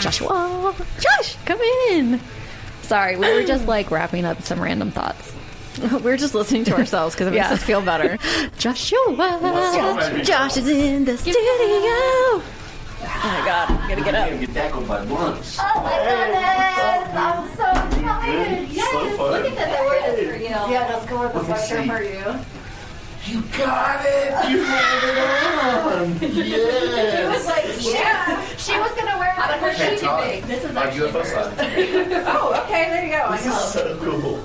Joshua! Josh, come in! Sorry, we were just like wrapping up some random thoughts. We're just listening to ourselves because it makes us feel better. Joshua! Josh is in the studio! Oh my god, I'm gonna get up. You're gonna get tackled by blunts. Oh my goodness! I'm so excited! Yes! So fun. Look at this, I wear this for you. Yeah, let's go with the sweatshirt for you. You got it! You have it on! Yes! She was gonna wear it for Okay, she Todd. big. This is Like actually UFO slide. Oh, okay, there you go. This is so cool.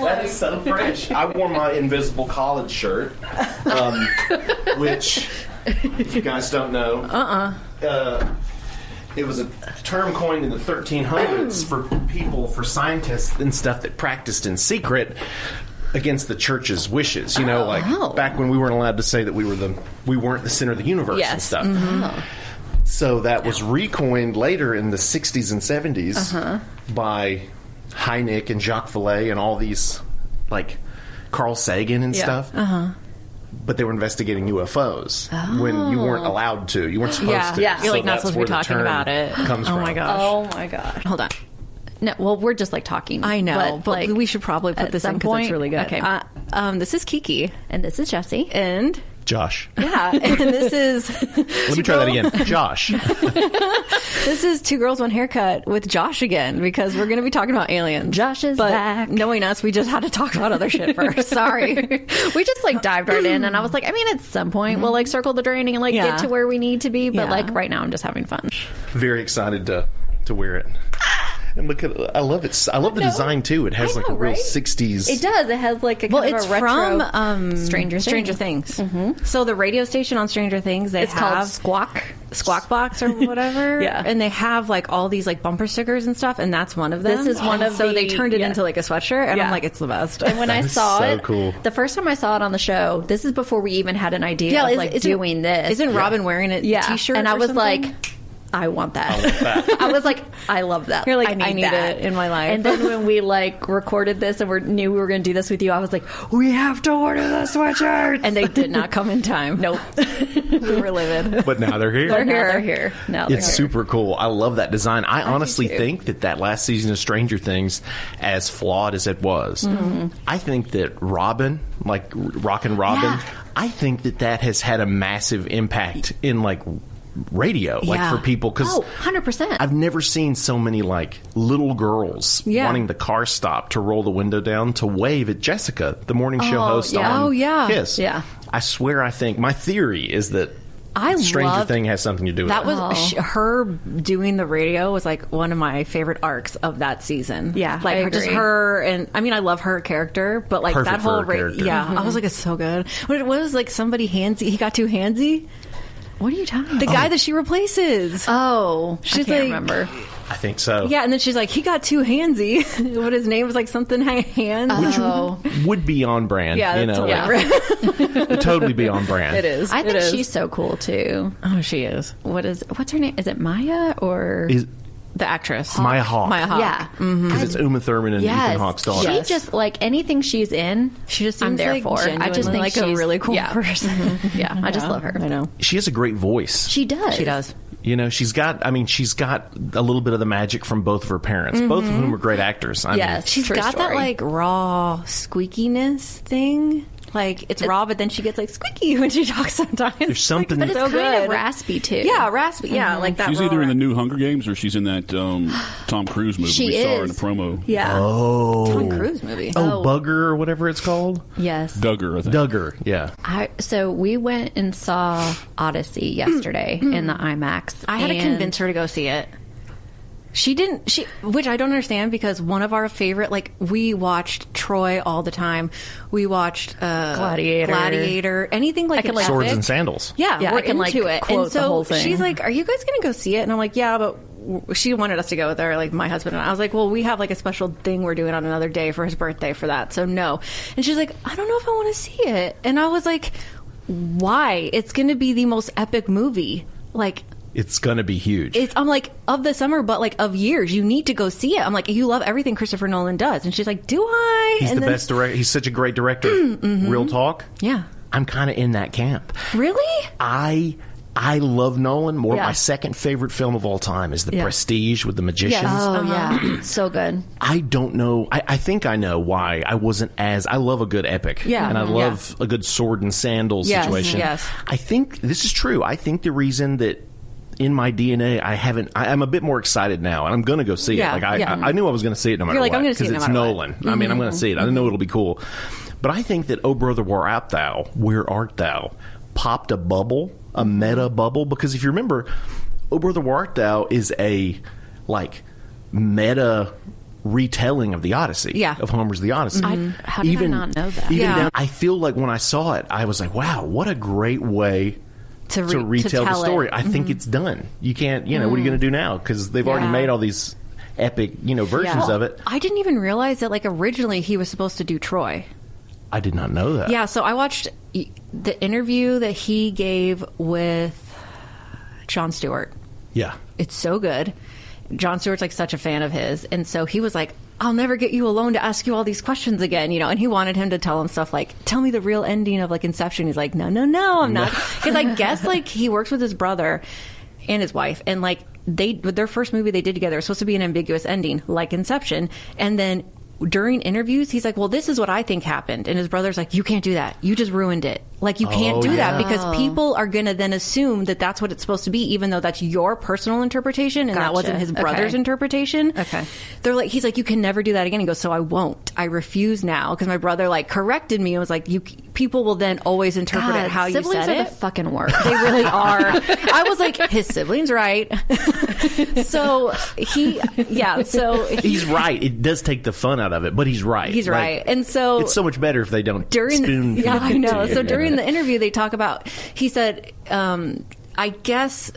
That is so French. I wore my invisible college shirt, which, if you guys don't know, it was a term coined in the 1300s for scientists and stuff that practiced in secret against the church's wishes. You know, back when we weren't allowed to say that we weren't the center of the universe and stuff. Oh. So that was recoined later in the 60s and 70s by Hynek and Jacques Vallée and all these, like Carl Sagan and stuff. But they were investigating UFOs when you weren't allowed to. You weren't supposed to. Yeah, you're like not that's supposed to where be the talking term about it. Comes Oh from. my gosh. Oh my god. Hold on. No, well, we're just like talking. I know, but like, we should probably put at this in some because point. it's really good. Okay. This is Kiki. And this is Jessie. And Josh. yeah, and this is Let me try that again. Josh. this is Two Girls, One Haircut with Josh again because we're going to be talking about aliens. Josh is but back. knowing us, we just had to talk about other shit first. Sorry. We just like dived right in, and I was like, I mean, at some point we'll like circle the drain and like Yeah. get to where we need to be, but Yeah. like right now I'm just having fun. Very excited to wear it. And look at I love it. I love the design too. It has I like know, a real right? It 60s. does. It has like a Well, kind it's of a retro from Stranger Things. Mm-hmm. So the radio station on Stranger Things, they It's called have Squawk Box or whatever. Yeah. And they have like all these like bumper stickers and stuff, and that's one of them. This is one of so the- they turned it yeah. into like a sweatshirt, and Yeah. I'm like, it's the best. And when I is saw so it, cool. the first time I saw it on the show, this is before we even had an idea of like doing this. Isn't Robin wearing a t-shirt? And I or was something? like, I want that. I was like, I love that. You're like, I need it in my life. And then when we like recorded this and we knew we were going to do this with you, I was like, we have to order the sweatshirts. And they did not come in time. Nope. We were livid. But now they're here. Now they're here. Now they're It's here. super cool. I love that design. I honestly too. think that last season of Stranger Things, as flawed as it was, I think that Robin, like Rockin' Robin, Yeah. I think that has had a massive impact in like radio, like Yeah. for people. Because 100%. I've never seen so many like little girls wanting the car stop to roll the window down to wave at Jessica, the morning show host yeah. on Oh, yeah. Kiss. Yeah. I swear, I think my theory is that I Stranger loved- Thing has something to do with That it. was her doing the radio was like one of my favorite arcs of that season. Yeah, like I just agree. her, and I mean I love her character, but like Perfect that for whole her character. I was like, it's so good. What was like somebody handsy? He got too handsy. What are you talking The about? guy that she replaces. Oh, She's I can't like- remember. I think so. Yeah, and then she's like, he got too handsy. What his name was like something hands. Oh, Would be on brand. Yeah, you that's know, totally yeah. would totally be on brand. It is. I It think is. she's so cool too. Oh, she is What's her name? Is it Maya or? Is the actress Maya Hawke? Maya Hawke. Yeah. Because it's Uma Thurman and Yes. Ethan Hawke's daughter. She just like anything she's in. She just I'm seems there like for. I just genuinely think like a she's really cool yeah. person. Yeah, I just love her. I know. She has a great voice. She does. She does. You know, she's got a little bit of the magic from both of her parents, both of whom are great actors. I Yes. mean, She's True got that story. like raw squeakiness thing. Like it's raw, but then she gets like squeaky when she talks sometimes. There's something- But it's so kind of good. raspy too. Yeah, raspy. Yeah, like that. She's raw either in the new Hunger Games or she's in that Tom Cruise movie She we saw her in is. the promo. Yeah. Tom Cruise movie. oh, Bugger or whatever it's called. Yes. Duggar, I think. Duggar, yeah. So we went and saw Odyssey yesterday in the IMAX. I had to and- convince her to go see it. She didn't. Which I don't understand because one of our favorite, like we watched Troy all the time. We watched Gladiator, anything like can, an like, Swords epic. and Sandals. Yeah, Yeah, we're I can, like, into it. quote And so the whole thing. she's like, "Are you guys going to go see it?" And I'm like, "Yeah," but she wanted us to go with her, like my husband and I was like, "Well, we have like a special thing we're doing on another day for his birthday for that, so no." And she's like, "I don't know if I want to see it," and I was like, "Why? It's going to be the most epic movie, like." It's gonna be huge. I'm like, of the summer, but like of years. You need to go see it. I'm like, you love everything Christopher Nolan does, and she's like, do I? He's the best director. He's such a great director. Real talk. Yeah. I'm kind of in that camp. Really? I love Nolan more. Yeah. My second favorite film of all time is The Prestige with the magicians. Yes. Oh, yeah. So good. I don't know. I think I know why I wasn't as... I love a good epic. Yeah. And I love a good sword and sandals situation. Yes. I think this is true. I think the reason that in my DNA I'm a bit more excited now, and I'm going to go see it. Like I knew I was going to see it no matter You're like, what. I'm gonna see it no it's matter Nolan. what. I mean, I'm going to see it. I know it'll be cool. But I think that Oh Brother, Where Art Thou popped a bubble, a meta bubble, because if you remember, Oh Brother, Where Art Thou is a like meta retelling of the Odyssey, of Homer's The Odyssey. How did I not know that? I feel like when I saw it, I was like, wow, what a great way to retell the story. I think it's done. You can't, what are you going to do now? Because they've already made all these epic, versions of it. I didn't even realize that, like, originally he was supposed to do Troy. I did not know that. Yeah, so I watched the interview that he gave with Jon Stewart. Yeah. It's so good. Jon Stewart's like such a fan of his, and so he was like, I'll never get you alone to ask you all these questions again, and he wanted him to tell him stuff like, tell me the real ending of like Inception. He's like, no, I'm not, because I guess like he works with his brother and his wife, and like their first movie they did together was supposed to be an ambiguous ending like Inception, and then during interviews he's like, well, this is what I think happened, and his brother's like, you can't do that, you just ruined it, like you can't do that, because people are gonna then assume that that's what it's supposed to be, even though that's your personal interpretation and that wasn't his brother's interpretation. They're like, he's like, you can never do that again. He goes, so I won't, I refuse now, because my brother like corrected me and was like, people will then always interpret it how you said it. Siblings are the fucking worst. They really are. I was like, his siblings right. So he's right. It does take the fun out of it, but he's right. He's right. And so it's so much better if they don't spoon feed I know. So during the interview they talk about, he said, I guess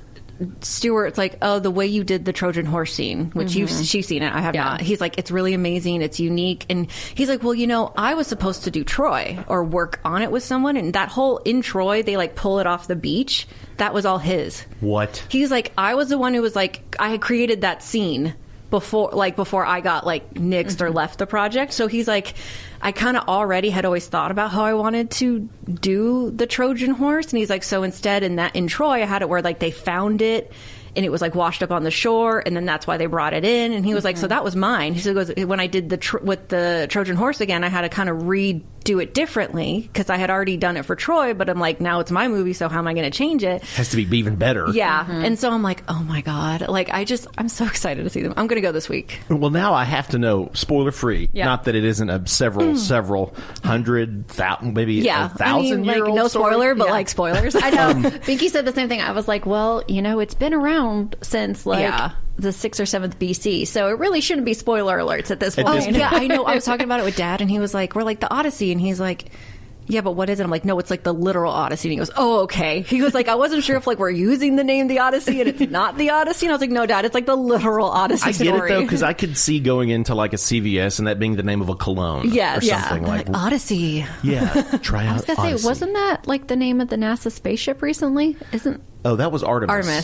Stewart's like, oh, the way you did the Trojan horse scene, which she's seen it, I have not. He's like, it's really amazing, it's unique. And he's like, well, I was supposed to do Troy or work on it with someone, and that whole in Troy they like pull it off the beach, that was all his. What? He's like, I was the one who was like, I had created that scene before I got like nixed or left the project. So he's like, I kind of already had always thought about how I wanted to do the Trojan horse, and he's like, so instead in Troy I had it where like they found it and it was like washed up on the shore, and then that's why they brought it in. And he was like, so that was mine. He goes, when I did with the Trojan horse again, I had to kind of redo it differently because I had already done it for Troy, but I'm like, now it's my movie, so how am I going to change it? Has to be even better. Yeah. And so I'm like, oh my God, like I'm so excited to see them. I'm going to go this week. Well, now I have to know, spoiler free, not that it isn't a several hundred thousand, maybe 1,000 year old no story. spoiler, but like spoilers. I know. Pinky said the same thing. I was like, well, it's been around since like the 6th or 7th BC, so it really shouldn't be spoiler alerts at this point. Yeah, I know. I was talking about it with Dad, and he was like, we're like the Odyssey, and he's like, yeah, but what is it? I'm like, no, it's like the literal Odyssey. And he goes, oh, okay. He was like, I wasn't sure if like we're using the name the Odyssey and it's not the Odyssey. And I was like, no, Dad, it's like the literal Odyssey story. I get it though, because I could see going into like a CVS and that being the name of a cologne, or something like Odyssey. Yeah, try out. I was gonna Odyssey. say, wasn't that like the name of the NASA spaceship recently? Oh, that was Artemis.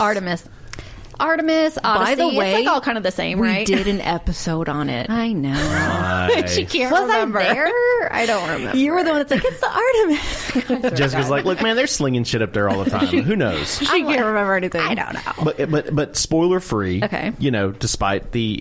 Artemis, Odyssey. By the way, it's like all kind of the same, right? We did an episode on it. I know. Nice. She can't Was remember. I there? I don't remember. You were the one that's like, it's the Artemis. Jessica's like, look, man, they're slinging shit up there all the time. Who knows? She can't remember anything. I don't know. But spoiler free. Okay. Despite the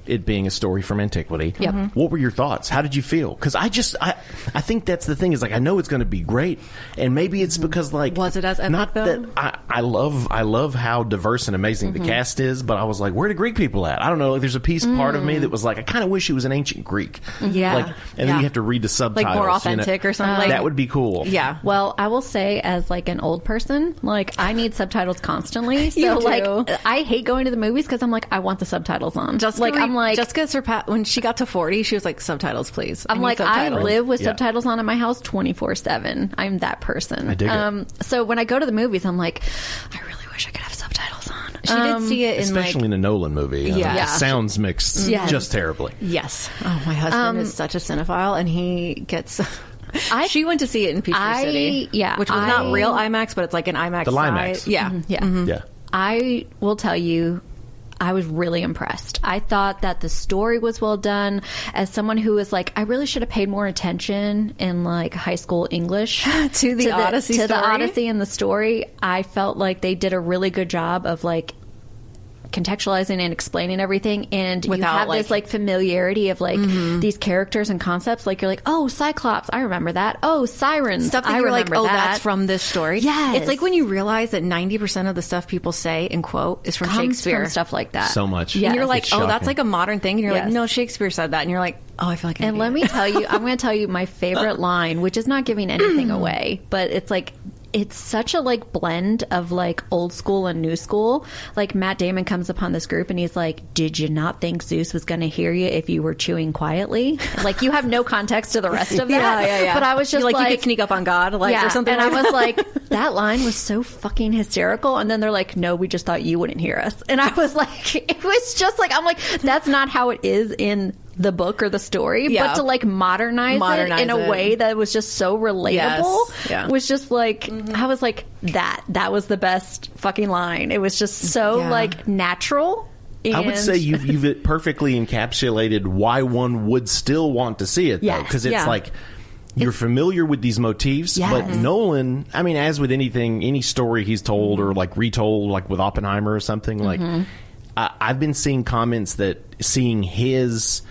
it being a story from antiquity. Yep. What were your thoughts? How did you feel? Because I think that's the thing, is like, I know it's going to be great, and maybe it's because like, was it as epic, not though? that I love how diverse and amazing the cast is, but I was like, where are the Greek people at? I don't know. Like, there's a part of me that was like, I kind of wish it was an ancient Greek. Yeah. Like, and then you have to read the subtitles, like more authentic or something. That would be cool. Yeah. Well, I will say, as like an old person, like I need subtitles constantly. So You do. like, I hate going to the movies because I'm like, I want the subtitles on. Jessica surpassed when she got to 40. She was like, subtitles, please. I'm like, I subtitles. live with subtitles on in my house 24/7. I'm that person. I dig it. So when I go to the movies, I'm like, I really wish I could have subtitles on. She did see it in especially in a Nolan movie. Yeah. Sounds mixed just terribly. Yes. Oh, my husband is such a cinephile, and he gets. She went to see it in Peachtree City, which was not real IMAX, but it's like an IMAX. The Limax. Yeah, yeah. Yeah. I will tell you, I was really impressed. I thought that the story was well done. As someone who was like, I really should have paid more attention in like high school English to the Odyssey story. To the Odyssey and the story. I felt like they did a really good job of like contextualizing and explaining everything, and you have this like familiarity of like these characters and concepts. Like you're like, oh, Cyclops, I remember that. Oh, Sirens, stuff that I you're like, remember that. That's from this story. Yes, it's like when you realize that 90% of the stuff people say and quote is from Shakespeare, from stuff like that. So much, and you're like, it's oh, shocking. that's like a modern thing, and you're like, no, Shakespeare said that, and you're like, oh, I feel like. And let me tell you, I'm going to tell you my favorite line, which is not giving anything away, but it's like. It's such a like blend of like old school and new school. Like Matt Damon comes upon this group and he's like, did you not think Zeus was going to hear you if you were chewing quietly? Like you have no context to the rest of that. Yeah. But I was just like you could sneak up on God or something. And I was like, that line was so fucking hysterical. And then they're like, no, we just thought you wouldn't hear us. And I was like, it was just like, I'm like, that's not how it is in the book or the story, but to like modernize it in a way that was just so relatable was just like, I was like, that was the best fucking line. It was just so like natural. I would say you've perfectly encapsulated why one would still want to see it, though, because it's like you're familiar with these motifs, but Nolan, I mean, as with anything, any story he's told or like retold, like with Oppenheimer or something, like I've been seeing comments that seeing his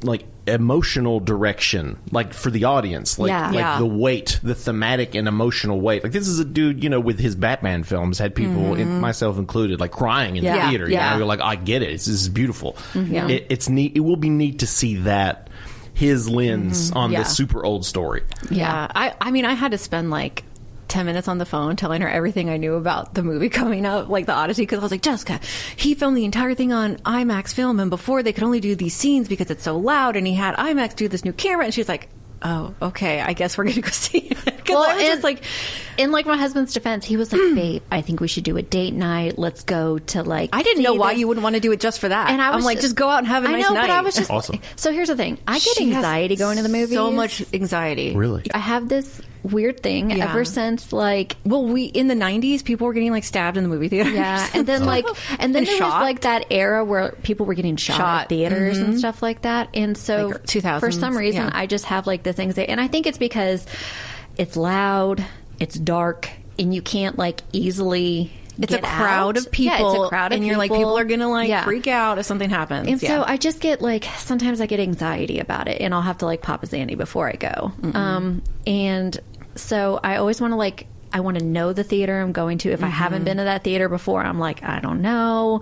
like emotional direction, like for the audience, like the weight, the thematic and emotional weight. Like this is a dude, you know, with his Batman films had people, myself included, like crying in the theater. You know, you're like, I get it. This is beautiful. It's neat. It will be neat to see that his lens on this super old story. I mean, I had to spend like 10 minutes on the phone telling her everything I knew about the movie coming up, like the Odyssey, because I was like, Jessica, he filmed the entire thing on IMAX film, and before they could only do these scenes because it's so loud, and he had IMAX do this new camera, and she's like, oh, okay, I guess we're gonna go see it. Well, I was just like, in like my husband's defense, he was like, babe, I think we should do a date night. Let's go to like. I didn't know why you wouldn't want to do it just for that. And I'm like, just go out and have a nice night. But I was just awesome. So here's the thing: I get anxiety going to the movies. So much anxiety. Really, I have this weird thing ever since like. Well, we in the 90s, people were getting like stabbed in the movie theater. Yeah, and then like, and then there was like that era where people were getting shot at theaters and stuff like that. And so, like 2000s, for some reason, I just have like this anxiety, and I think it's because it's loud, it's dark, and you can't like easily. It's a crowd of people. Yeah, it's a crowd of and you're like, people are going to like freak out if something happens. And so I just get like, sometimes I get anxiety about it, and I'll have to like pop a Xanny before I go. And so I always want to like, I want to know the theater I'm going to. If I haven't been to that theater before, I'm like, I don't know.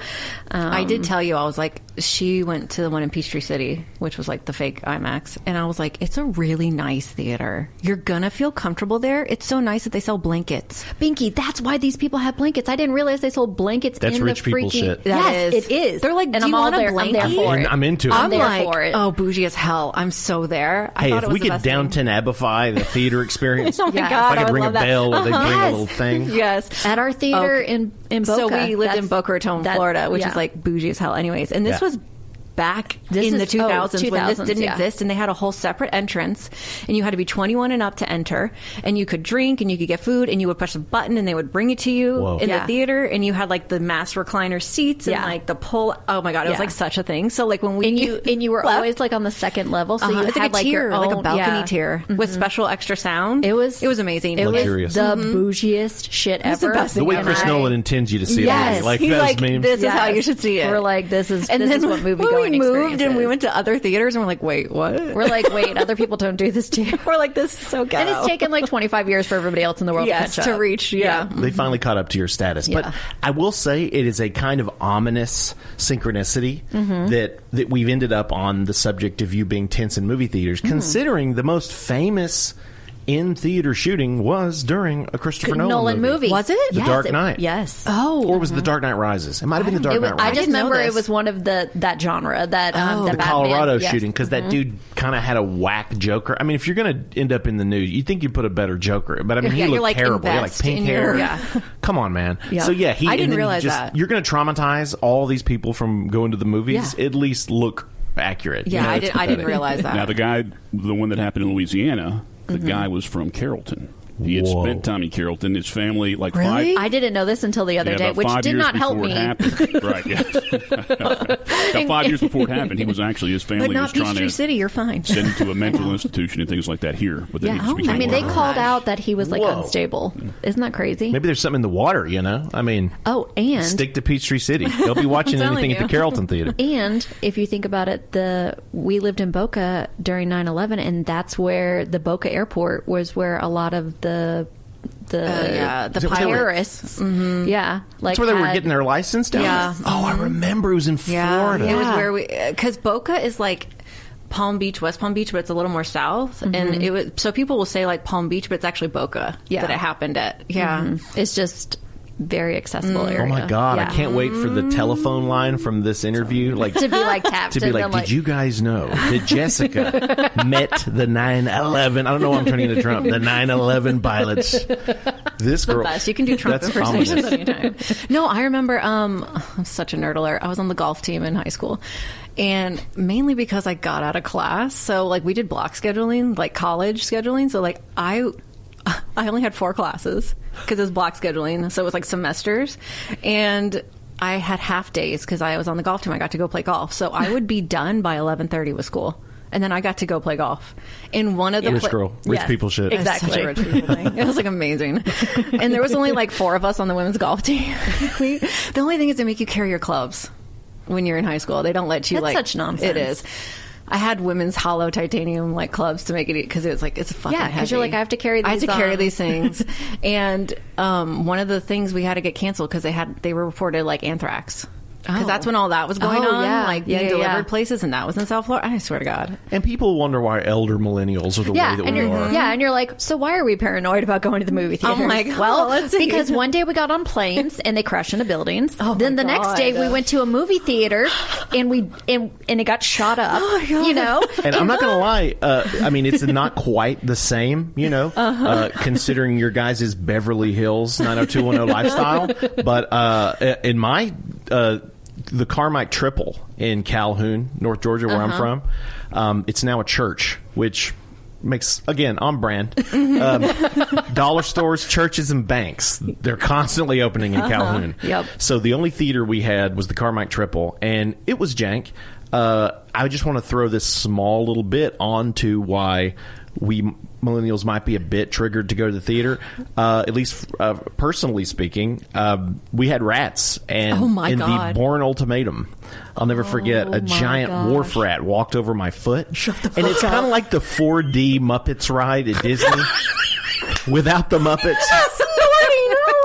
I did tell you, I was like, she went to the one in Peachtree City, which was like the fake IMAX. And I was like, it's a really nice theater. You're going to feel comfortable there. It's so nice that they sell blankets. Binky, that's why these people have blankets. I didn't realize they sold blankets in rich the freaking... people shit. Yes, it is. They're like, do you want a blanket? I'm there for it. I'm into it. I'm there like, for it. oh, bougie as hell. I'm so there. Hey, if we could Downton Abbey the theater experience. Oh my God, if I could bring a bell or they bring a Yes. little thing. Yes. At our theater in Boca. So we lived in Boca Raton, Florida, which is like bougie as hell anyways. And this was back in the 2000s when this didn't exist, and they had a whole separate entrance, and you had to be 21 and up to enter, and you could drink and you could get food, and you would push a button and they would bring it to you in the theater, and you had like the mass recliner seats and like the pull. Oh my God, it was like such a thing. So like when we and you were left, always like on the second level, so you it's had like a tier, your own, like a balcony tier with special extra sound. It was amazing. It Luxurious. was the bougiest shit ever. The way Chris Nolan intends you to see it, like those memes. This is how you should see it. We're like, this is what movie going experience moved, and is. we went to other theaters, and we're like, wait, what? We're like, wait, other people don't do this too. We're like, this is so ghetto. And it's taken like 25 years for everybody else in the world to catch up. to reach. They finally caught up to your status. But I will say it is a kind of ominous synchronicity that we've ended up on the subject of you being tense in movie theaters, considering the most famous in theater shooting was during a Christopher Nolan movie. Was it? The Dark Knight. Yes. Oh. Or was it The Dark Knight Rises? It might have been The Dark Knight Rises. I just remember it was one of that genre, that the Colorado shooting, because that dude kind of had a whack Joker. I mean, if you're going to end up in the news, you'd think you'd put a better Joker. But I mean, he looked like terrible. He had like pink hair. Come on, man. So yeah, I didn't realize that. You're going to traumatize all these people from going to the movies. At least look accurate. Yeah, I didn't realize that. Now the one that happened in Louisiana, the guy was from Carrollton. He had Whoa. spent time in Carrollton. His family, like Really? I didn't know this until the other day, about which 5 did years not help before me. it happened. Right, yeah. About 5 years before it happened, he was actually, his family But not was trying Peachtree to City, you're fine. send him to a mental institution and things like that here. But then he Yeah. just became I mean, they one of called out that he was like Whoa. unstable. Isn't that crazy? Maybe there's something in the water, you know? I mean, Oh, and stick to Peachtree City. They'll be watching I'm anything telling at the you. Carrollton Theater. and if you think about it, we lived in Boca during 9/11, and that's where the Boca Airport was, where a lot of the The Is it where they were- terrorists, yeah, like That's where they were had- getting their license down Yeah. there? Oh, I remember. It was in Florida. It was where because Boca is like Palm Beach, West Palm Beach, but it's a little more south. And it was, so people will say like Palm Beach, but it's actually Boca Yeah. that it happened at. Yeah. It's just very accessible area. Oh my God! Yeah. I can't wait for the telephone line from this interview, like to be like tapped to be and like, then, did you guys know that Jessica met the 9/11? I don't know why I'm turning into Trump. The 9/11 pilots. This girl. Best. You can do Trump That's impersonations ominous. anytime. No, I remember. I'm such a nerd alert. I was on the golf team in high school, and mainly because I got out of class. So like we did block scheduling, like college scheduling. So like I only had 4 classes because it was block scheduling. So it was like semesters, and I had half days because I was on the golf team. I got to go play golf, so I would be done by 11:30 with school. And then I got to go play golf. In one of the Rich girl, rich Yes. people shit. Exactly. Such a rich people thing. It was like amazing. And there was only like 4 of us on the women's golf team. The only thing is they make you carry your clubs when you're in high school. They don't let you That's like such nonsense. It is. I had women's hollow titanium like clubs to make it because it was like it's fucking Yeah, heavy. 'cause you're like, I have to carry I had to these, carry these things, and one of the things we had to get canceled because they were reported like anthrax. Because Oh. that's when all that was going Oh, on, yeah. like Yeah, being yeah, delivered yeah. places, and that was in South Florida. I swear to God. And people wonder why elder millennials are the Yeah, way that and we you're are. and you're like, so why are we paranoid about going to the movie theater? Oh my God, Well, let's see. because one day we got on planes and they crashed into buildings. Oh then my the next day God. we went to a movie theater and it got shot up. Oh my God. You know, And I'm not going to lie. I mean, it's not quite the same, you know, considering your guys' Beverly Hills 90210 lifestyle. But in my the Carmike Triple in Calhoun, North Georgia, where I'm from, it's now a church, which makes, again, on brand. Dollar stores, churches, and banks. They're constantly opening in Calhoun. Yep. So the only theater we had was the Carmike Triple, and it was jank. I just want to throw this small little bit onto why we millennials might be a bit triggered to go to the theater. At least personally speaking, we had rats, and Oh my in God. the Bourne Ultimatum, I'll never forget, a my giant gosh. wharf rat walked over my foot. And it's kind of like the 4D Muppets ride at Disney without the Muppets.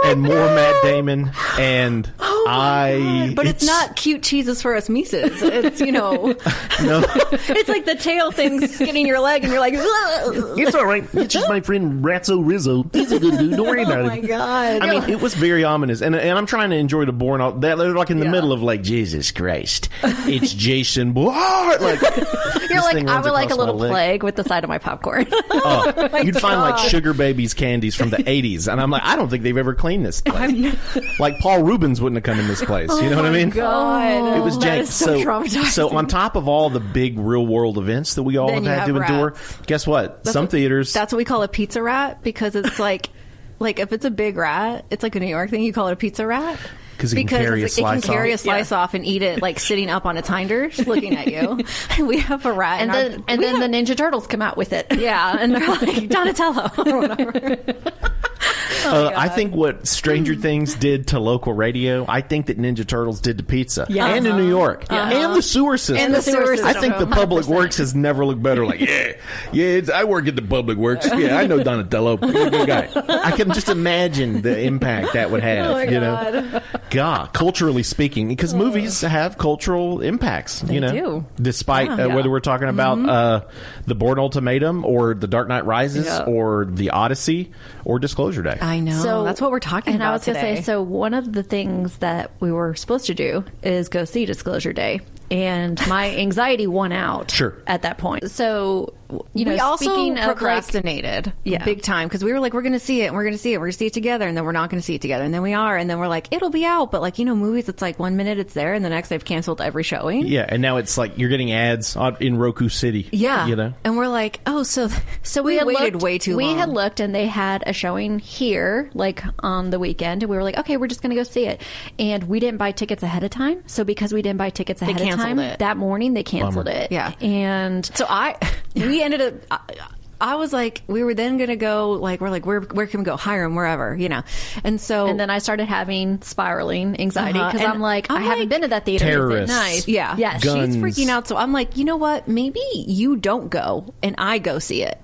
And more Matt Damon, and But it's not cute cheeses for us Mises. It's, no. it's like the tail thing's getting your leg, and you're like, It's all right. It's just my friend Ratso Rizzo. He's a good dude. Don't worry about oh it. my God. I mean, it was very ominous, and I'm trying to enjoy the Bourne. They're like in the middle of like, Jesus Christ, it's Jason Bourne. Like, you're like, I would like a little plague with the side of my popcorn. You'd find like Sugar Babies candies from the 80s, and I'm like, I don't think they've ever cleaned this place. Like Paul Rubens wouldn't have come in this place. You know what I mean? God. It was That jank. is so traumatizing. So on top of all the big real world events that we all Then have had you to have endure, rats. guess what? Some theaters. That's what we call a pizza rat, because it's like if it's a big rat, it's like a New York thing. You call it a pizza rat. 'Cause it can carry a slice it can carry off. a slice off and eat it like sitting up on its hinders, looking at you. We have a rat, and then the Ninja Turtles come out with it. yeah, and they're like Donatello or whatever. I think what Stranger Things did to local radio, I think that Ninja Turtles did to pizza. Yeah. And in New York. And the sewer system. And the sewer I think the system, Public Works has never looked better. Like, I work at the Public Works. Yeah, I know Donatello. He's a good guy. I can just imagine the impact that would have, you know? God, culturally speaking, because movies have cultural impacts, you know? do. Despite whether we're talking about the Bourne Ultimatum or The Dark Knight Rises or The Odyssey or Disclosure Day. I know. So that's what we're talking and about I was today. gonna say, so one of the things that we were supposed to do is go see Disclosure Day, and my anxiety won out. Sure. At that point, so we also speaking of, procrastinated big time because we were like, we're going to see it and we're going to see it. We're going to see it together and then we're not going to see it together. And then we are. And then we're like, it'll be out. But like, movies, it's like 1 minute it's there and the next they've canceled every showing. Yeah. And now it's like you're getting ads in Roku City. Yeah. And we're like, oh, so we waited way too long. We had looked and they had a showing here, like on the weekend. And we were like, okay, we're just going to go see it. And we didn't buy tickets ahead of time. So because we didn't buy tickets ahead of time, that morning they canceled it. Yeah. And so we ended up, I was like, we were then going to go, like, we're like, where can we go? Hiram, wherever, And so. And then I started having spiraling anxiety because I'm like, I haven't been to that theater. Terrorists. Nice. Yeah. Yes. Guns. She's freaking out. So I'm like, you know what? Maybe you don't go and I go see it.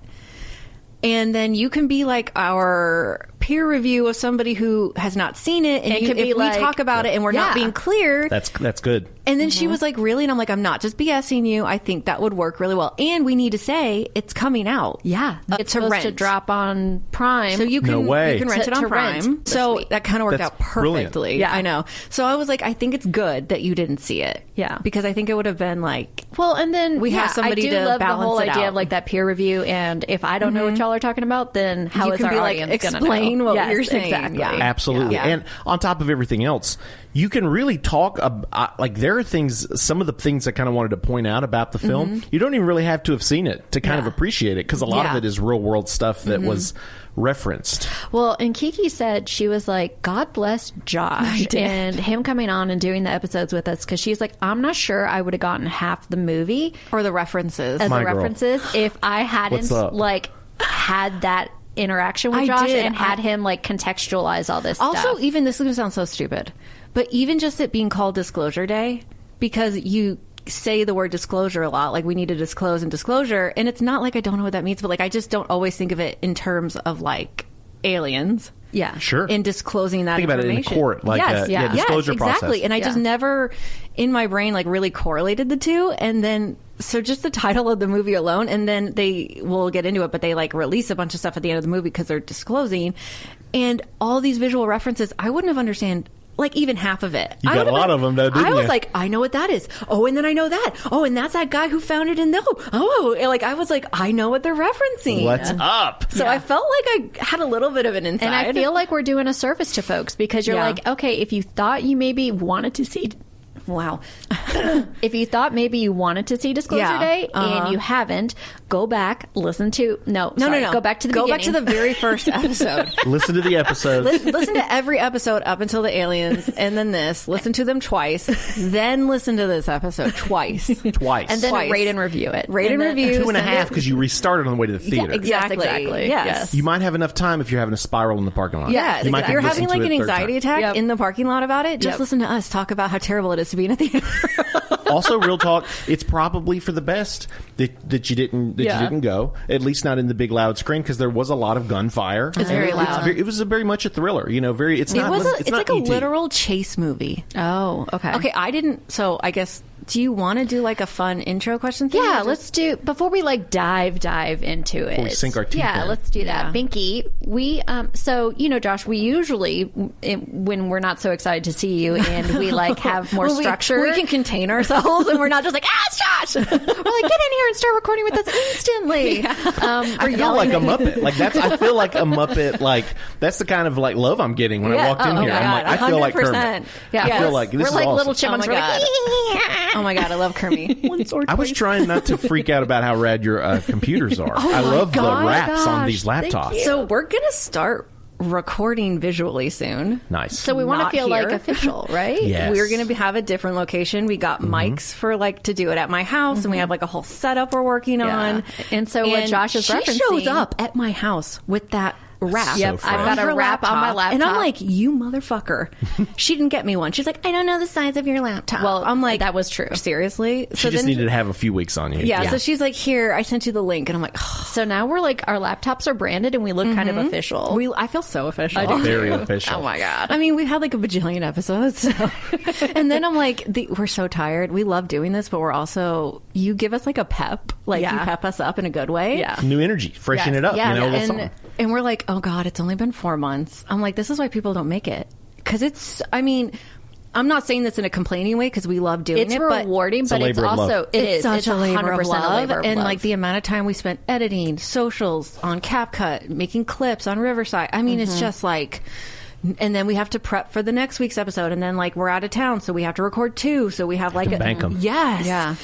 And then you can be like our peer review of somebody who has not seen it. And if we talk about it and we're not being clear. That's good. And then she was like, really? And I'm like, I'm not just BSing you. I think that would work really well. And we need to say it's coming out. Yeah. It's supposed to drop on Prime. So you can, No way. you can rent it on Prime. So that kind of worked That's out perfectly. brilliant. Yeah, I know. So I was like, I think it's good that you didn't see it. Yeah. Because I think it would have been like, well, and then we have somebody I do to love balance the whole it idea out. of like that peer review. And if I don't know what y'all are talking about, then how you is can our be like, audience going to explain know? what Yes, you're saying. Exactly. Yeah. Absolutely. Yeah. And on top of everything else, you can really talk about, like, there are things, some of the things I kind of wanted to point out about the film, you don't even really have to have seen it to kind of appreciate it, because a lot of it is real world stuff that was referenced. Well, and Kiki said, she was like, God bless Josh and him coming on and doing the episodes with us, because she's like, I'm not sure I would have gotten half the movie Or the references. as My the girl. references if I hadn't What's up? like had that interaction with I Josh did. and had him like contextualize all this Also, stuff. even this is going to sound so stupid, but even just it being called Disclosure Day, because you say the word disclosure a lot, like we need to disclose and disclosure, and it's not like I don't know what that means, but like I just don't always think of it in terms of like aliens. Yeah. Sure. In disclosing that Think about it in information. court, like disclosure exactly. process. And I just never in my brain like really correlated the two. And then so just the title of the movie alone, and then they will get into it, but they like release a bunch of stuff at the end of the movie because they're disclosing, and all these visual references I wouldn't have understand like even half of it. You got a lot of them though, didn't you? I was like, I know what that is. Oh, and then I know that. Oh, and that's that guy who found it in the like I was like, I know what they're referencing. What's up? So I felt like I had a little bit of an insight. And I feel like we're doing a service to folks, because you're like, okay, if you thought you maybe wanted to see if you thought maybe you wanted to see Disclosure Day and you haven't, go back, listen to no, go back to the beginning. Back to the very first episode. Listen to the episode. Listen to every episode up until the aliens, and then this. Listen to them twice, then listen to this episode twice, and then rate and review it. Rate and review 2.5 because you restarted on the way to the theater. Exactly. Yes. You might have enough time if you're having a spiral in the parking lot. Yeah, You might if you're have to having listen like to an it a third anxiety time. attack in the parking lot about it, just listen to us talk about how terrible it is to be in a theater. Also, real talk, it's probably for the best that you didn't go, at least not in the big loud screen, because there was a lot of gunfire. It's very loud. It was very much a thriller. It's It's not like a E.T. literal chase movie. Oh, okay. Okay, I didn't. So I guess. Do you want to do like a fun intro question thing? Yeah, let's do, before we like dive into it. Before we sink our teeth in. Let's do that. Binky, we, so, Josh, we usually, when we're not so excited to see you and we like have more structure. We can contain ourselves and we're not just like, it's Josh! We're like, get in here and start recording with us instantly. I feel like a Muppet. I feel like a Muppet. Like, that's the kind of like love I'm getting when I walked in here. I'm like, I feel like Kermit. Yeah. I feel like this we're is like awesome. little chipmunks. Oh my God. Oh my God, I love Kermit. I was trying not to freak out about how rad your computers are. I love the wraps on these laptops. So we're going to start recording visually soon. Nice. So we want to Not feel here. like official, right? Yes. We're going to have a different location. We got mics for like to do it at my house, and we have like a whole setup we're working on. And so what Josh is she referencing shows up at my house with that wrap. Yep, I've got a her wrap on my laptop. And I'm like, you motherfucker. She didn't get me one. She's like, I don't know the size of your laptop. Well, I'm like, that was true. Seriously? She just needed to have a few weeks on you. Yeah, so she's like, here, I sent you the link. And I'm like, so now we're like, our laptops are branded and we look kind of official. I feel so official. Very official. Oh my God. I mean, we've had like a bajillion episodes. So. And then I'm like, we're so tired. We love doing this, but we're also, you give us like a pep. Like you pep us up in a good way. Yeah. New energy. Freshen it up. Yeah. And we're like, oh God, it's only been 4 months. I'm like, this is why people don't make it. Because it's, I mean, I'm not saying this in a complaining way because we love doing it's it. rewarding, but it's also it's such a labor of 100% love. a labor of And love. like the amount of time we spent editing, socials, on CapCut, making clips on Riverside. I mean, it's just like. And then we have to prep for the next week's episode, and then like we're out of town, so we have to record 2. So we have like bank 'em. Yes, Yeah.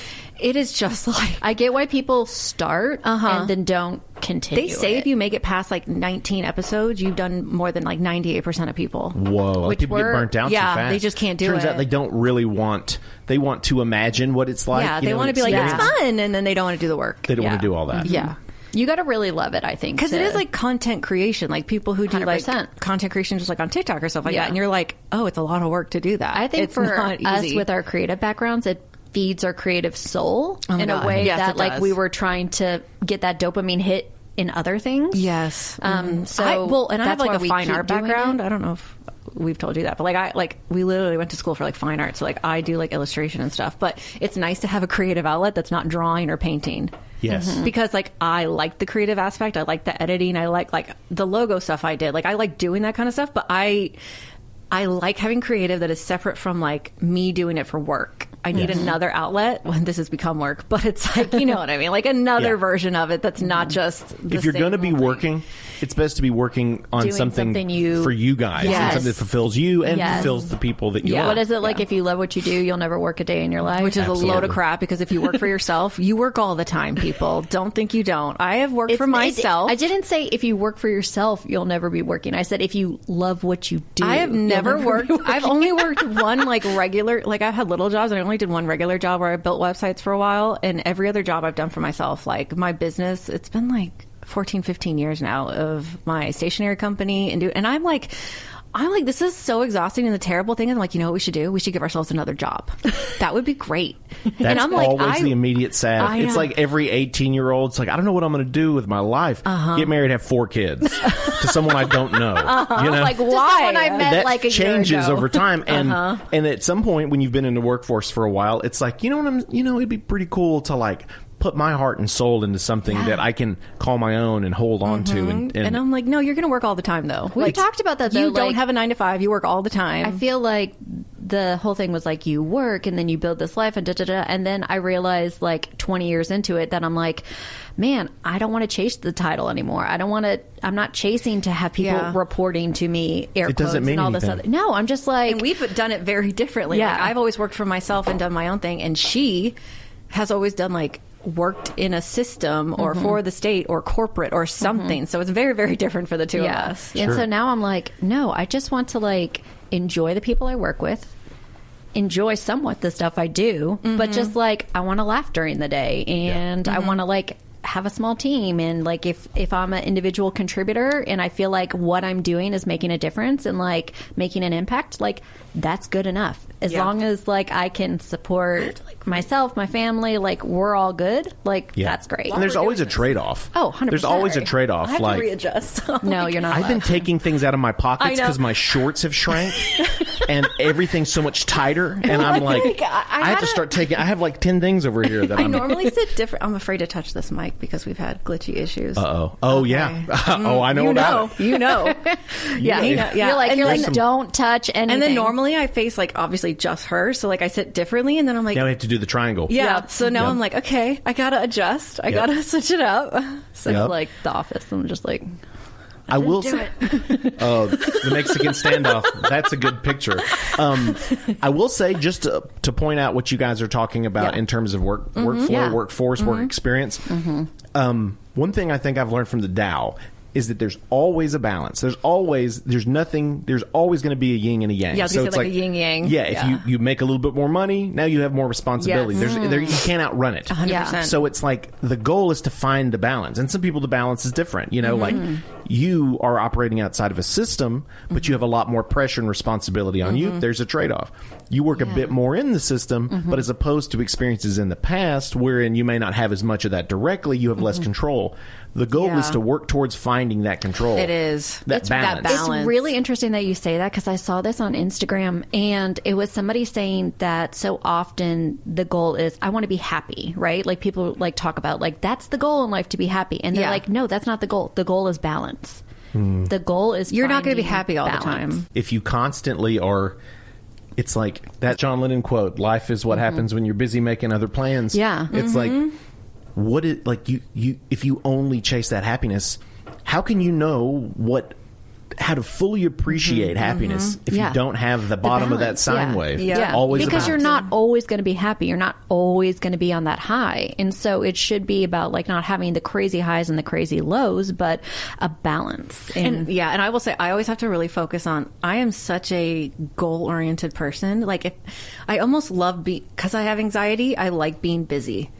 It is just like I get why people start and then don't continue. they say if you make it past like 19 episodes, you've done more than like 98% of people. Whoa, Which people get we're- burnt out too yeah, fast. they just can't do Turns it. out they don't really want. They want to imagine what it's like. Yeah, you they know, want to be like it's experience. fun, and then they don't want to do the work. They don't Yeah. want to do all that. Yeah. You got to really love it, I think. Because it to- is like content creation, like people who do like 100%. content creation just like on TikTok or stuff like Yeah. that, and you're like, oh, it's a lot of work to do that. I think it's for not us easy. with our creative backgrounds, it feeds our creative soul Oh my in God. a way Yes, that it like does. we were trying to get that dopamine hit in other things. yes, So and I have that's like why a we fine keep art doing background. it. I don't know if we've told you that, but we literally went to school for like fine art, so like I do like illustration and stuff. But it's nice to have a creative outlet that's not drawing or painting. Yes. Because like I like the creative aspect, I like the editing, I like the logo stuff I did. Like I like doing that kind of stuff, but I like having creative that is separate from like me doing it for work. I need another outlet when this has become work, but it's like, you know what I mean? Like another Yeah. version of it that's not just the If you're same going to be old thing. working, it's best to be working on Doing something something for you guys. Yes. Something that fulfills you and Yes. fulfills the people that you Yeah. love. What is it like if you love what you do, you'll never work a day in your life? Which is a load Absolutely. of crap, because if you work for yourself, you work all the time, people. Don't think you don't. I have worked for myself. I didn't say if you work for yourself, you'll never be working. I said if you love what you do. I have you'll never be worked. working. I've only worked one like regular. Like I've had little jobs, and I only did one regular job where I built websites for a while. And every other job I've done for myself, like my business, it's been like 14, 15 years now of my stationery company, and I'm like, this is so exhausting. And the terrible thing is, I'm like, you know what we should do? We should give ourselves another job. That would be great. That's and I'm like, always the immediate salve. I It's know. like every 18-year-old. It's like, I don't know what I'm going to do with my life. Get married, have 4 kids to someone I don't know. You know? like, Just why? someone I met that like a year changes ago. over time, and at some point when you've been in the workforce for a while, it's like, it'd be pretty cool to like put my heart and soul into something that I can call my own and hold on to. And I'm like, no, you're going to work all the time, though. We talked about that, though. You don't like, have a 9 to 5. You work all the time. I feel like the whole thing was like you work and then you build this life and da-da-da. And then I realized like 20 years into it that I'm like, man, I don't want to chase the title anymore. I'm not chasing to have people Yeah. reporting to me air It doesn't quotes mean and all this anything. other. No, I'm just like, And we've done it very differently. Yeah. Like, I've always worked for myself and done my own thing. And she has always done like worked in a system or for the state or corporate or something. So it's very, very different for the two of us. And Sure. so now I'm like, no, I just want to like enjoy the people I work with, enjoy somewhat the stuff I do, but just like I want to laugh during the day and I want to like have a small team, and like if I'm an individual contributor and I feel like what I'm doing is making a difference and like making an impact, like that's good enough. As Yeah. long as like I can support like myself, my family, like we're all good, like Yeah. that's great. And there's always a trade-off. Oh, 100%. There's always a trade-off. I have like to readjust. No, you're not. I've been allowed. taking things out of my pockets I know. because my shorts have shrank and everything's so much tighter. And I'm like, I have to start taking. I have like 10 things over here that I I'm. normally sit different. I'm afraid to touch this mic because we've had glitchy issues. Uh-oh. Oh, yeah. Oh, I know you about it. You know. Yeah. You know. Yeah. You're like, And then- don't touch anything. And then normally I face like obviously just her, so like I sit differently, and then I'm like, Now we have to do the triangle. yeah. Yep. So now Yep. I'm like, okay, I gotta adjust. I gotta switch it up. So Yep. It's like The Office. I'm just like, I will say, oh, the Mexican standoff. That's a good picture. I will say, just to point out what you guys are talking about Yeah. in terms of workflow, Yeah. workforce, work experience. One thing I think I've learned from the Tao is that there's always a balance. There's always going to be a yin and a yang. Yeah, I was gonna say, like a yin-yang. Yeah, Yeah. if you make a little bit more money, now you have more responsibility. Yes. You can't outrun it. 100%. So it's like the goal is to find the balance. And some people, the balance is different. You know, like you are operating outside of a system, but you have a lot more pressure and responsibility on you. There's a trade-off. You work a bit more in the system, but as opposed to experiences in the past wherein you may not have as much of that directly, you have less control. The goal Yeah. is to work towards finding that control. It is. That It's balance. that balance. it's really interesting that you say that because I saw this on Instagram and it was somebody saying that so often the goal is I want to be happy, right? Like people like talk about like that's the goal in life to be happy, and they're Yeah. like, no, that's not the goal. The goal is balance. The goal is You're not going to be finding happy all the balance. time. If you constantly are it's like that John Lennon quote, life is what happens when you're busy making other plans. Yeah. It's like, what it, like you if you only chase that happiness, how can you know how to fully appreciate happiness if you don't have the bottom of that sine wave? Always because about you're not always going to be happy. You're not always going to be on that high. And so it should be about like not having the crazy highs and the crazy lows, but a balance. And I will say, I always have to really focus on, I am such a goal-oriented person. Like, I almost love because I have anxiety, I like being busy.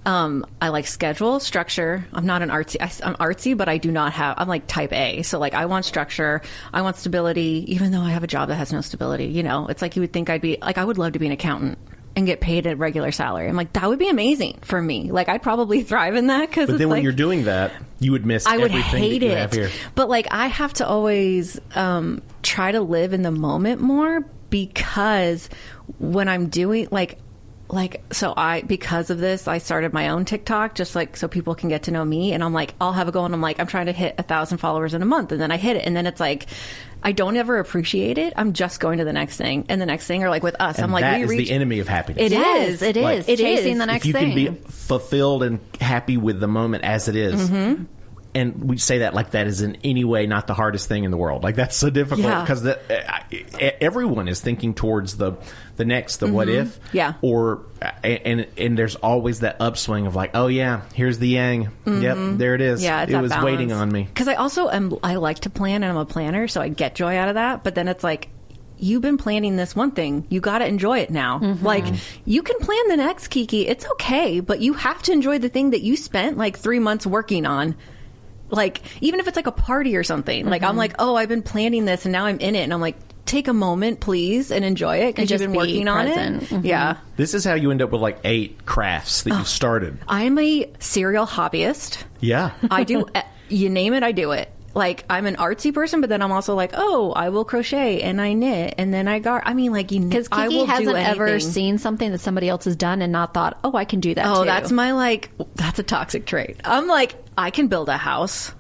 I like schedule, structure. I'm not an artsy. I'm artsy, but I do not have, I'm like type A. So like I want structure. I want stability, even though I have a job that has no stability. You know, it's like you would think I'd be like, I would love to be an accountant and get paid a regular salary. I'm like, that would be amazing for me. Like I'd probably thrive in that. But then when you're doing that, you would miss everything hate that you it. have here. But like I have to always try to live in the moment more, because when I'm doing because of this, I started my own TikTok just like so people can get to know me. And I'm like, I'll have a goal and I'm like, I'm trying to hit 1,000 followers in a month. And then I hit it. And then it's like, I don't ever appreciate it. I'm just going to the next thing and the next thing, or like with us. And I'm like, that is the enemy of happiness. It is. It is. It chasing is. the next if you thing. can be fulfilled and happy with the moment as it is. And we say that like that is in any way not the hardest thing in the world. Like that's so difficult because everyone is thinking towards the next, the what if. Yeah. Or and there's always that upswing of like, oh yeah, here's the yang. Yep, there it is. Yeah, it's it was balance. waiting on me. Because I also I like to plan and I'm a planner, so I get joy out of that. But then it's like, you've been planning this one thing. You got to enjoy it now. Like, you can plan the next, Kiki. It's okay, but you have to enjoy the thing that you spent like 3 months working on. Like, even if it's like a party or something. Like, I'm like, oh, I've been planning this and now I'm in it. And I'm like, take a moment, please, and enjoy it because you've been working on it. Yeah. This is how you end up with like 8 crafts that you started. I'm a serial hobbyist. Yeah. I do, you name it, I do it. Like, I'm an artsy person, but then I'm also like, oh, I will crochet and I knit and then I I mean, like, because Kiki hasn't ever seen something that somebody else has done and not thought, oh, I can do that too. Oh, that's my, like, that's a toxic trait. I'm like, I can build a house.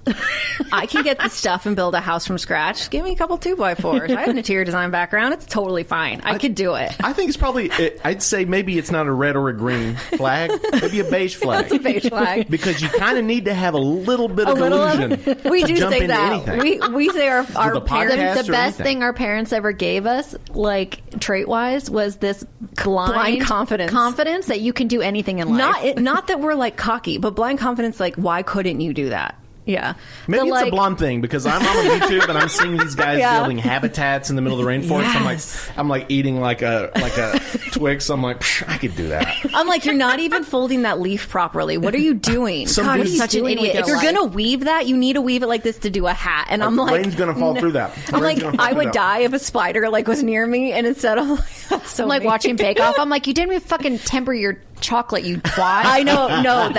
I can get the stuff and build a house from scratch. Give me a couple 2x4s. I have an interior design background. It's totally fine. I could do it. I think it's probably, I'd say maybe it's not a red or a green flag. Maybe a beige flag. That's a beige flag. Because you kind of need to have a little bit of illusion. We do jump say into that. anything. We say our parents. The best thing our parents ever gave us, like trait-wise, was this blind confidence that you can do anything in life. Not that we're like cocky, but blind confidence. Like, why couldn't you do that? Yeah. Maybe it's a blonde thing because I'm on YouTube and I'm seeing these guys building habitats in the middle of the rainforest. Yes. I'm like eating like a Twix. I'm like, I could do that. I'm like, you're not even folding that leaf properly. What are you doing? God, you're such an idiot. If you're gonna weave that, you need to weave it like this to do a hat. And I'm like, rain's gonna fall through that. I'm like, I would die if a spider like was near me, and instead of that's so. I'm like watching Bake Off. I'm like, you didn't even fucking temper your chocolate, you twat. I know, no,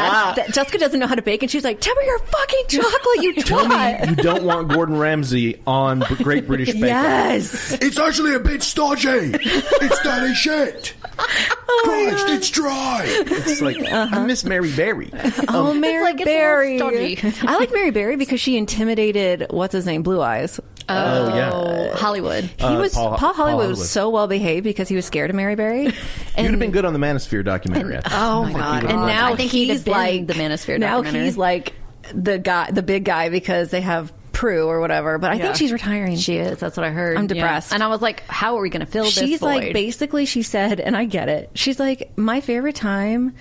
Jessica doesn't know how to bake, and she's like, temper your fucking chocolate, you twat. Tell me you don't want Gordon Ramsay on Great British Bake Off. Yes. It's actually a bit stodgy. It's dirty shit. Christ, it's dry. It's like, I miss Mary Berry. Oh, Mary Berry. I like Mary Berry because she intimidated, what's his name, Blue Eyes. Oh, yeah. Hollywood. Paul Hollywood was so well behaved because he was scared of Mary Berry. You'd have been good on the Manosphere documentary. Oh my God. And now I think he's like the Manosphere documentary. Now he's like the big guy because they have Prue or whatever. But I think she's retiring. She is. That's what I heard. I'm depressed. And I was like, how are we going to fill this void? She's like, basically, she said, and I get it. She's like, my favorite time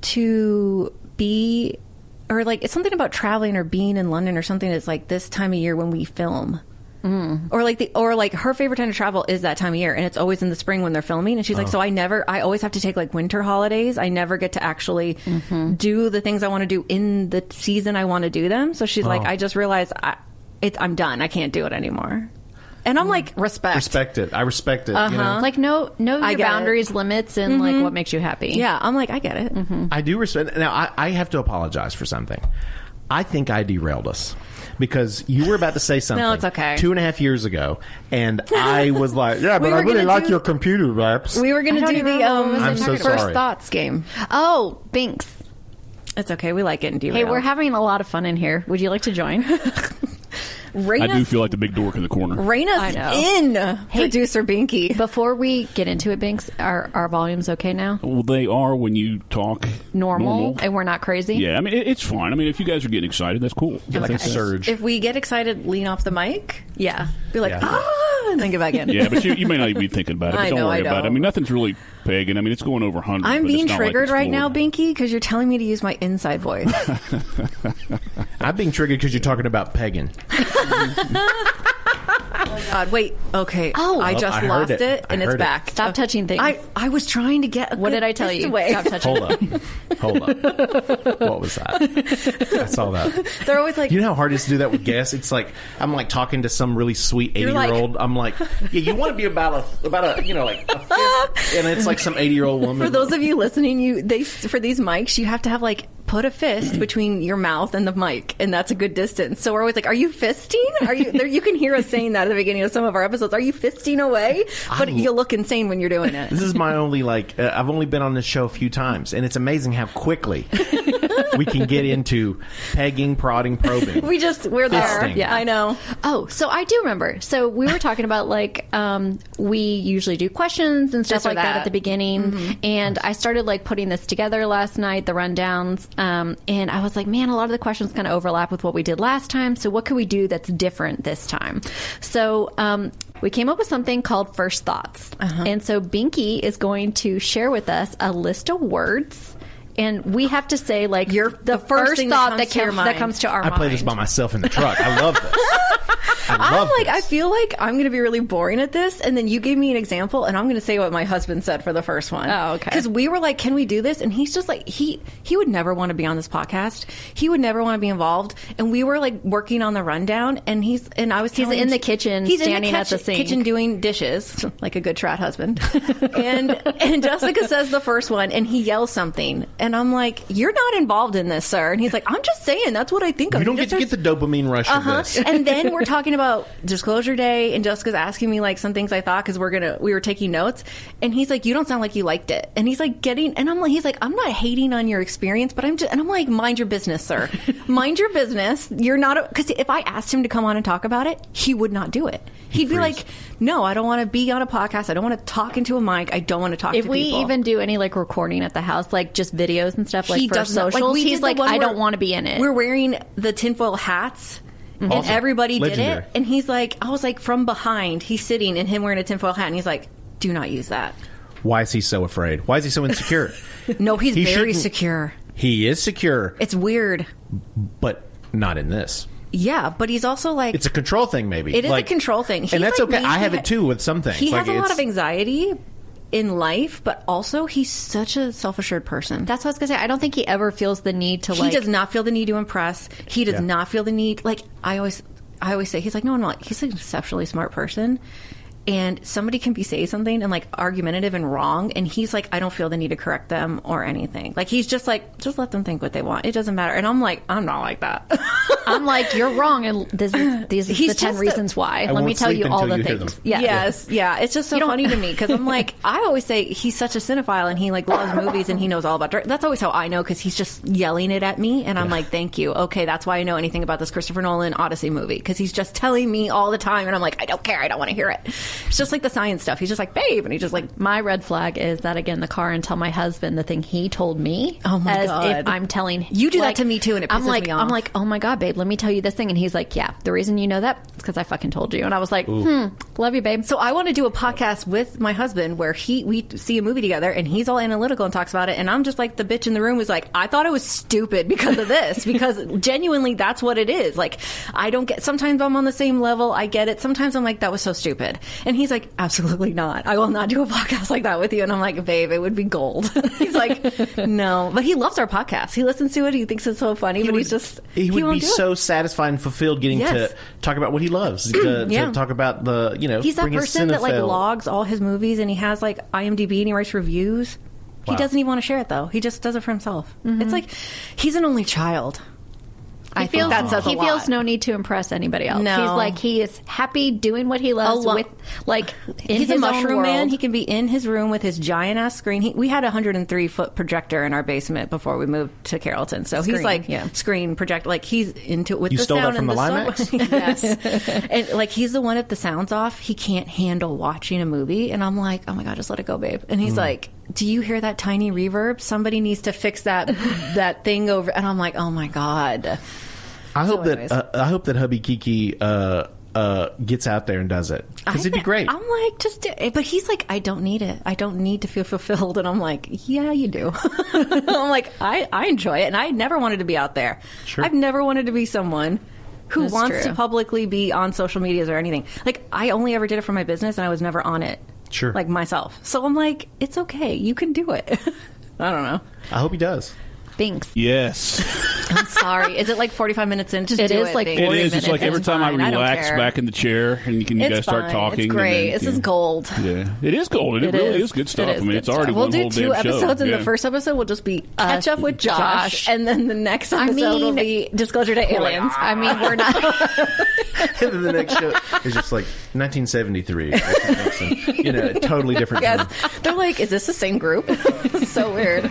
to be, or like, it's something about traveling or being in London or something. It's like this time of year when we film. Or like her favorite time to travel is that time of year, and it's always in the spring when they're filming. And she's like, so I always have to take like winter holidays. I never get to actually do the things I want to do in the season I want to do them. So she's like, I just realized I'm done. I can't do it anymore. And I'm like, respect it. I respect it. You know? Like, know your boundaries, limits, and like what makes you happy. Yeah, I'm like, I get it. I do respect. Now, I have to apologize for something. I think I derailed us. Because you were about to say something. No, it's okay. 2.5 years ago, and I was like, "Yeah, but I really like your computer raps." We were going to do the First Thoughts game. Oh, Binks. It's okay. We like it in Derail. Hey, we're having a lot of fun in here. Would you like to join? I do feel like the big dork in the corner. Rein us in, producer Binky. Before we get into it, Binks, are our volumes okay now? Well, they are when you talk normal and we're not crazy? Yeah, I mean, it's fine. I mean, if you guys are getting excited, that's cool. Like a surge. If we get excited, lean off the mic. Yeah. Be like, and then get back in. Yeah, but you may not even be thinking about it. But don't worry about it. I mean, nothing's really pagan. I mean, it's going over 100. I'm being triggered right now, Binky, because you're telling me to use my inside voice. I'm being triggered because you're talking about pagan. Oh, God. Wait. Okay. I just lost it, and it's back. Stop touching things. I was trying to get what did I tell you? Away. Stop touching. Hold up. What was that? I saw that. They're always like... You know how hard it is to do that with guests? It's like, I'm like talking to some really sweet 80-year-old. I'm like, yeah, you want to be about a you know, like a fifth, and it's like some 80-year-old woman. For those of you listening, for these mics, you have to have like put a fist between your mouth and the mic, and that's a good distance. So we're always like, are you fisting? Are you there? You can hear us saying that at the beginning of some of our episodes. Are you fisting away? But you look insane when you're doing it. This is my only I've only been on this show a few times, and it's amazing how quickly we can get into pegging, prodding, probing. We're there. Yeah, I know. Oh, so I do remember. So we were talking about like we usually do questions and stuff like that at the beginning, and I started like putting this together last night, the rundowns. And I was like, man, a lot of the questions kind of overlap with what we did last time. So what can we do that's different this time? So we came up with something called First Thoughts. And so Binky is going to share with us a list of words. And we have to say, like, the first thought that comes to our mind. I play this by myself in the truck. I love this. I feel like I'm going to be really boring at this, and then you gave me an example, and I'm going to say what my husband said for the first one. Oh, okay. Because we were like, can we do this? And he's just like, he would never want to be on this podcast. He would never want to be involved. And we were like working on the rundown, and he's in the kitchen, standing at the sink, kitchen doing dishes, like a good trad husband. and Jessica says the first one, and he yells something, and I'm like, you're not involved in this, sir. And he's like, I'm just saying, that's what I think of. You don't get to get the dopamine rush of this. And then we're talking about disclosure day, and Jessica's asking me like some things I thought because we were taking notes, and he's like, you don't sound like you liked it. And he's like he's like, I'm not hating on your experience, but I'm like, mind your business, sir. Mind your business. You're not, because if I asked him to come on and talk about it, he would not do it. He'd be like, no, I don't want to be on a podcast. I don't want to talk into a mic. I don't want to talk to people. If we even do any like recording at the house, like just videos and stuff, like for socials, he's like, I don't want to be in it. We're wearing the tinfoil hats. Awesome. And everybody Legendary. did it. And he's like, I was like, from behind, he's sitting and him wearing a tinfoil hat. And he's like, do not use that. Why is he so afraid? Why is he so insecure? No, he's very secure. He is secure. It's weird. But not in this. Yeah, but he's also like... It's a control thing, maybe. It is a control thing. And that's okay. I have it too with some things. He has a lot of anxiety in life, but also he's such a self-assured person. That's what I was going to say. I don't think he ever feels the need to He does not feel the need to impress. He does not feel the need... Like, I always say, he's like, no, I'm not. He's an exceptionally smart person. And somebody can be saying something and like argumentative and wrong, and he's like, I don't feel the need to correct them or anything. Like, he's just like, just let them think what they want. It doesn't matter. And I'm like, I'm not like that. I'm like, you're wrong, and these are the 10 reasons why. Let me tell you all the things. Yes. It's just so funny to me because I'm like, I always say he's such a cinephile and he like loves movies and he knows all about directing. That's always how I know, because he's just yelling it at me, and I'm like, thank you. Okay, that's why I know anything about this Christopher Nolan Odyssey movie, because he's just telling me all the time, and I'm like, I don't care. I don't want to hear it. It's just like the science stuff. He's just like, babe, and he's just like... My red flag is that I get in the car and tell my husband the thing he told me. Oh my as God. if I'm telling... You do that to me too, and it pisses me off. I'm like, oh my God, babe, let me tell you this thing. And he's like, yeah, the reason you know that is because I fucking told you. And I was like, love you, babe. So I want to do a podcast with my husband where we see a movie together and he's all analytical and talks about it, and I'm just like the bitch in the room who's like, I thought it was stupid because of this, because genuinely that's what it is. Like, I don't get... Sometimes I'm on the same level. I get it. Sometimes I'm like, that was so stupid. And he's like, absolutely not. I will not do a podcast like that with you. And I'm like, babe, it would be gold. He's like, no. But he loves our podcast. He listens to it. He thinks it's so funny. He would be so satisfied and fulfilled getting to talk about what he loves. To talk about the, he's that person that like logs all his movies, and he has like IMDb and he writes reviews. Wow. He doesn't even want to share it though. He just does it for himself. It's like, he's an only child. I think that says a he lot. feels no need to impress anybody else. No. He's like, he is happy doing what he loves with, like, in he's his a mushroom own man. world. He can be in his room with his giant ass screen. We had a 103-foot projector in our basement before we moved to Carrollton. So he's like, screen projector. Like, he's into it with You the stole that sound from and the the yes. And like, he's the one if the sound's off, he can't handle watching a movie. And I'm like, oh my God, just let it go, babe. And he's like, do you hear that tiny reverb? Somebody needs to fix that thing over. And I'm like, oh my God. I hope that hubby Kiki gets out there and does it, because it'd be great. I'm like, just do it. But he's like, I don't need it. I don't need to feel fulfilled. And I'm like, yeah, you do. I'm like, I enjoy it, and I never wanted to be out there. Sure. I've never wanted to be someone who That's wants true. to publicly be on social medias or anything. Like, I only ever did it for my business, and I was never on it. Sure. Like myself. So I'm like, it's okay. You can do it. I don't know. I hope he does. Binks. Yes. I'm sorry. Is it like 45 minutes in? Just It do is like Binks. It 40 is. It's like minutes. every time I fine. I don't relax care. back in the chair and you It's guys start fine. talking. It's great. and This is gold. Yeah. It is gold. It really is good stuff. It is I mean, good it's already We'll one do whole 2 damn show. episodes, and Yeah. the first episode will just be catch up with Josh, and then the next episode will mean- be Disclosure to Aliens. I mean, we're not. And then the next show is just like 1973. Totally different Yes. time. They're like, is this the same group? It's so weird.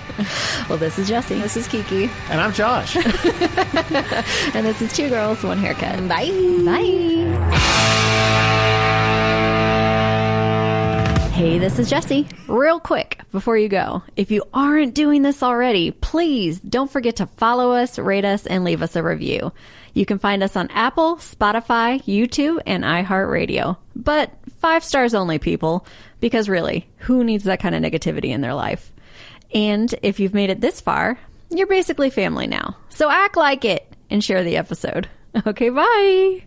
Well, this is Jessie. This is Kiki. And I'm Josh. And this is 2 Girls, 1 Haircut. Bye. Bye. Hey, this is Jessie. Real quick, before you go, if you aren't doing this already, please don't forget to follow us, rate us, and leave us a review. You can find us on Apple, Spotify, YouTube, and iHeartRadio. But 5 stars only, people, because really, who needs that kind of negativity in their life? And if you've made it this far, you're basically family now. So act like it and share the episode. Okay, bye.